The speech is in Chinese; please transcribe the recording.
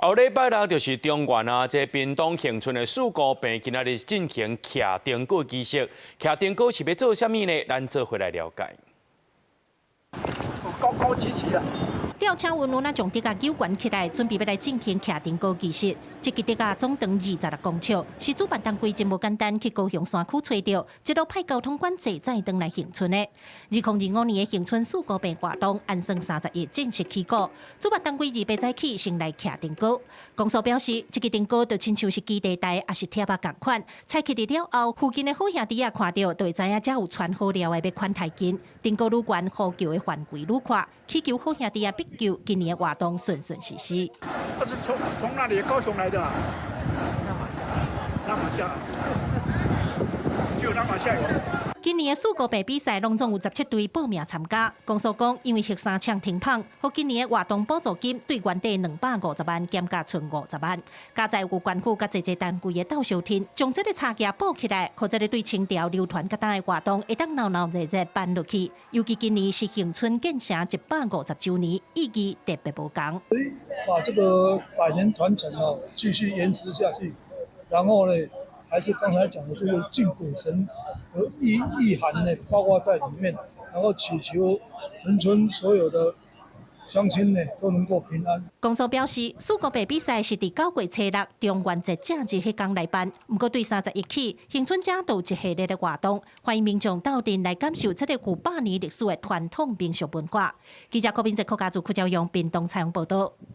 后礼拜六就是中原啊，这屏东恒春的四姑病今仔日进行徛灯果仪式。徛灯果是要做啥物呢？咱做回来了解。高举起啊！吊车运轮将竹架勾悬起来，准备要来进行徛灯果仪式。这支竹架总长26公尺，是主办单位真无简单去高雄山区找到，一路派交通管制再登来恒春的。2025年的恒春四姑病活动按算30日正式起鼓，主办单位2早起先来徛灯果。公所表示，这个灯果就亲像是基地台，也是贴吧同款。采起嚟了后，附近的好兄弟啊看到，就会知影这有穿好料的要款太紧。灯果愈悬，呼救的范围愈宽，祈求好兄弟啊必救今年的活动顺顺利利。他是从哪里？高雄来的啊？拉马夏，只有拉马夏有。今年的四姑病比赛，拢总有17队报名参加。公所讲，因为核三枪停放，和今年的活动补助金对原地250万减价剩50万。加在有关府甲侪单位的斗相挺，将这个差价补起来，或者对清朝流传甲当的活动会当闹闹热热办落去。尤其今年是恒春建成150周年，意义特别无同。把这个100年传承继续延迟下去，然后呢，还是刚才讲的这个敬鬼神的意涵呢，包括在里面，然后祈求恒春所有的乡亲呢都能够平安。公所表示，四姑病比赛是伫9月初6中元节正日迄天来办，不过对30日起，恒春遮都有一系列的活动，欢迎民众到店来感受这个有100年历史的传统民俗文化。记者柯秉哲、柯家族、柯昭阳、屏东采访报道。